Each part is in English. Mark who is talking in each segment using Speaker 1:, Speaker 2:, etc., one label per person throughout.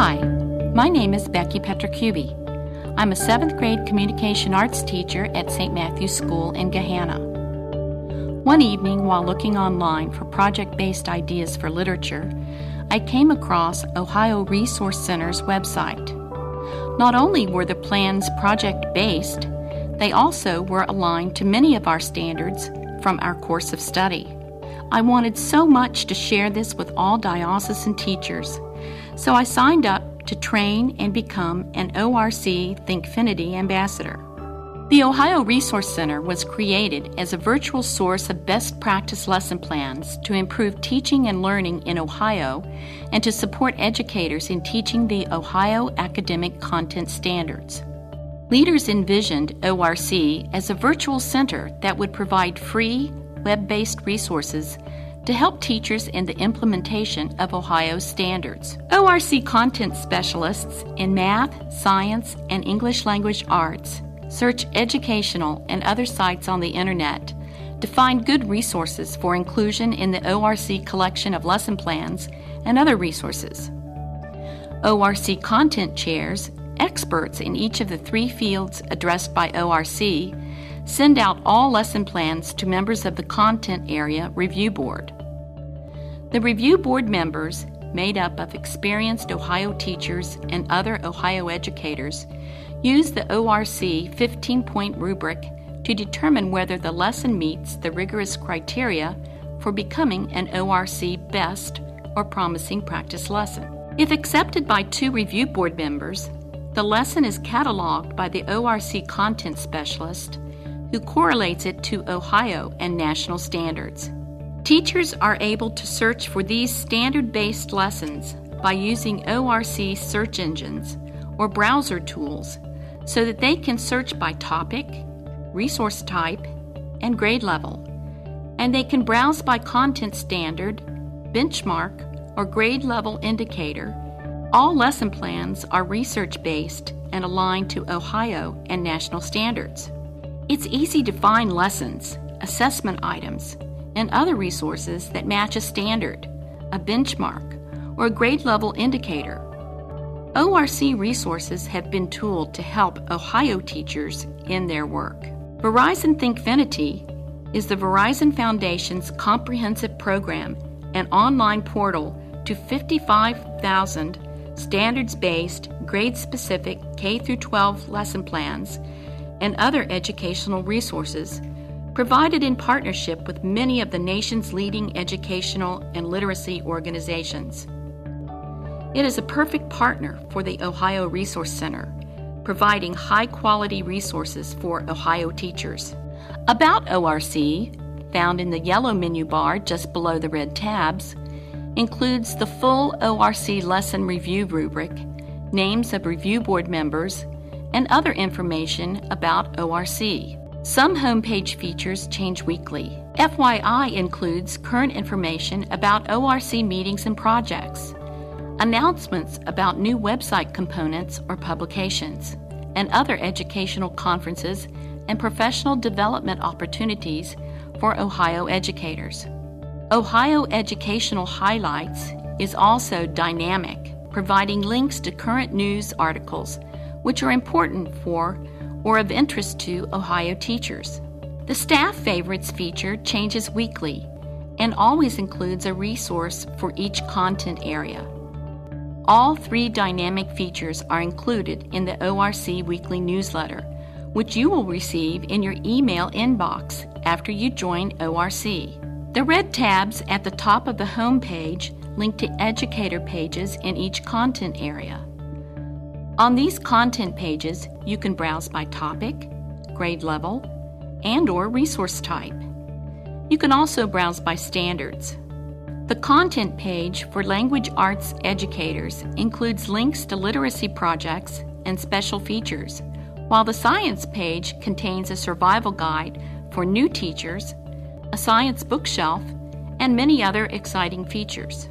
Speaker 1: Hi, my name is Becky Petrocubi. I'm a 7th grade communication arts teacher at St. Matthew's School in Gahanna. One evening, while looking online for project-based ideas for literature, I came across Ohio Resource Center's website. Not only were the plans project-based, they also were aligned to many of our standards from our course of study. I wanted so much to share this with all diocesan teachers, so I signed up to train and become an ORC Thinkfinity ambassador. The Ohio Resource Center was created as a virtual source of best practice lesson plans to improve teaching and learning in Ohio and to support educators in teaching the Ohio academic content standards. Leaders envisioned ORC as a virtual center that would provide free, web-based resources to help teachers in the implementation of Ohio's standards. ORC content specialists in math, science, and English language arts search educational and other sites on the internet to find good resources for inclusion in the ORC collection of lesson plans and other resources. ORC content chairs, experts in each of the 3 fields addressed by ORC, send out all lesson plans to members of the Content Area Review Board. The Review Board members, made up of experienced Ohio teachers and other Ohio educators, use the ORC 15-point rubric to determine whether the lesson meets the rigorous criteria for becoming an ORC Best or Promising Practice lesson. If accepted by 2 Review Board members, the lesson is cataloged by the ORC content specialist, who correlates it to Ohio and national standards. Teachers are able to search for these standard-based lessons by using ORC search engines or browser tools so that they can search by topic, resource type, and grade level, and they can browse by content standard, benchmark, or grade level indicator. All lesson plans are research-based and aligned to Ohio and national standards. It's easy to find lessons, assessment items, and other resources that match a standard, a benchmark, or a grade level indicator. ORC resources have been tooled to help Ohio teachers in their work. Verizon Thinkfinity is the Verizon Foundation's comprehensive program and online portal to 55,000 standards-based, grade-specific K-12 lesson plans and other educational resources provided in partnership with many of the nation's leading educational and literacy organizations. It is a perfect partner for the Ohio Resource Center, providing high-quality resources for Ohio teachers. About ORC, found in the yellow menu bar just below the red tabs, includes the full ORC lesson review rubric, names of review board members, and other information about ORC. Some homepage features change weekly. FYI includes current information about ORC meetings and projects, announcements about new website components or publications, and other educational conferences and professional development opportunities for Ohio educators. Ohio Educational Highlights is also dynamic, providing links to current news articles which are important for or of interest to Ohio teachers. The Staff Favorites feature changes weekly and always includes a resource for each content area. All 3 dynamic features are included in the ORC weekly newsletter, which you will receive in your email inbox after you join ORC. The red tabs at the top of the home page link to educator pages in each content area. On these content pages, you can browse by topic, grade level, and/or resource type. You can also browse by standards. The content page for language arts educators includes links to literacy projects and special features, while the science page contains a survival guide for new teachers, a science bookshelf, and many other exciting features.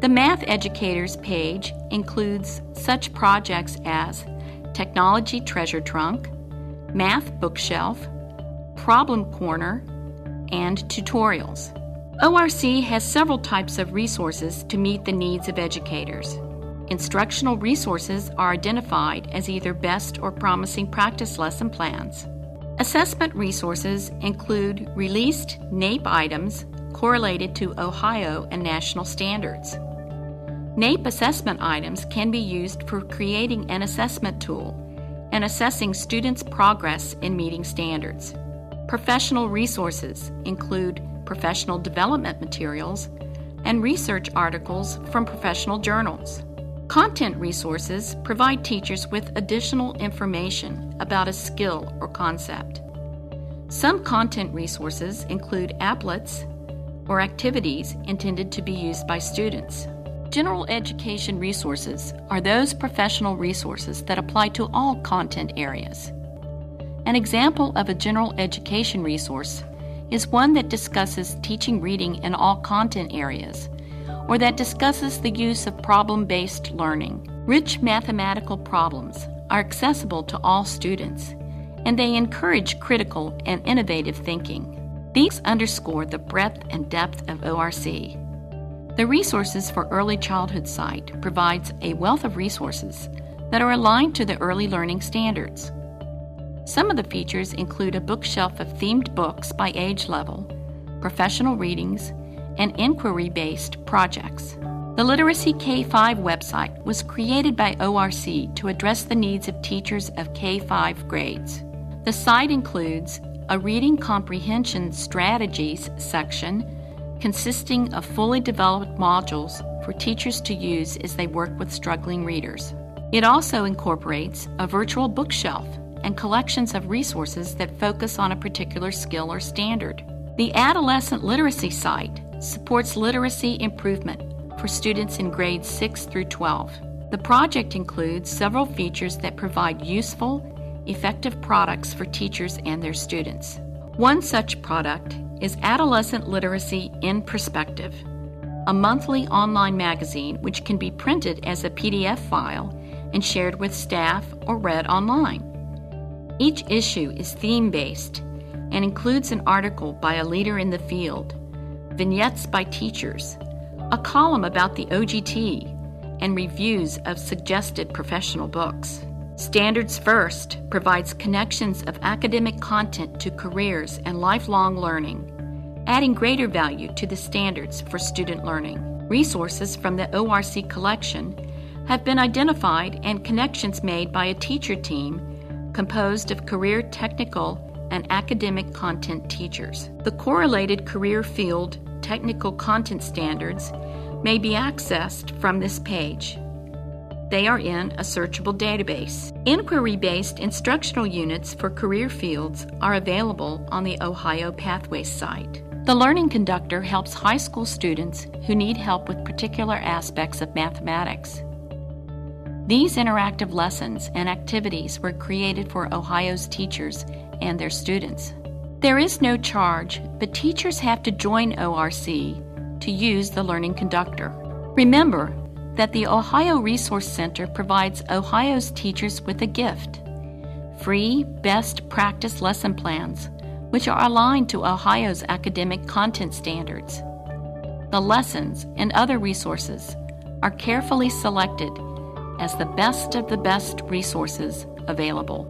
Speaker 1: The Math Educators page includes such projects as Technology Treasure Trunk, Math Bookshelf, Problem Corner, and tutorials. ORC has several types of resources to meet the needs of educators. Instructional resources are identified as either best or promising practice lesson plans. Assessment resources include released NAEP items correlated to Ohio and national standards. NAEP assessment items can be used for creating an assessment tool and assessing students' progress in meeting standards. Professional resources include professional development materials and research articles from professional journals. Content resources provide teachers with additional information about a skill or concept. Some content resources include applets or activities intended to be used by students. General education resources are those professional resources that apply to all content areas. An example of a general education resource is one that discusses teaching reading in all content areas, or that discusses the use of problem-based learning. Rich mathematical problems are accessible to all students, and they encourage critical and innovative thinking. These underscore the breadth and depth of ORC. The Resources for Early Childhood site provides a wealth of resources that are aligned to the early learning standards. Some of the features include a bookshelf of themed books by age level, professional readings, and inquiry-based projects. The Literacy K-5 website was created by ORC to address the needs of teachers of K-5 grades. The site includes a reading comprehension strategies section consisting of fully developed modules for teachers to use as they work with struggling readers. It also incorporates a virtual bookshelf and collections of resources that focus on a particular skill or standard. The Adolescent Literacy site supports literacy improvement for students in grades 6 through 12. The project includes several features that provide useful, effective products for teachers and their students. One such product is Adolescent Literacy in Perspective, a monthly online magazine which can be printed as a PDF file and shared with staff or read online. Each issue is theme-based and includes an article by a leader in the field, vignettes by teachers, a column about the OGT, and reviews of suggested professional books. Standards First provides connections of academic content to careers and lifelong learning, adding greater value to the standards for student learning. Resources from the ORC collection have been identified and connections made by a teacher team composed of career technical and academic content teachers. The correlated career field technical content standards may be accessed from this page. They are in a searchable database. Inquiry-based instructional units for career fields are available on the Ohio Pathways site. The Learning Conductor helps high school students who need help with particular aspects of mathematics. These interactive lessons and activities were created for Ohio's teachers and their students. There is no charge, but teachers have to join ORC to use the Learning Conductor. Remember that the Ohio Resource Center provides Ohio's teachers with a gift: free best practice lesson plans, which are aligned to Ohio's academic content standards. The lessons and other resources are carefully selected as the best of the best resources available.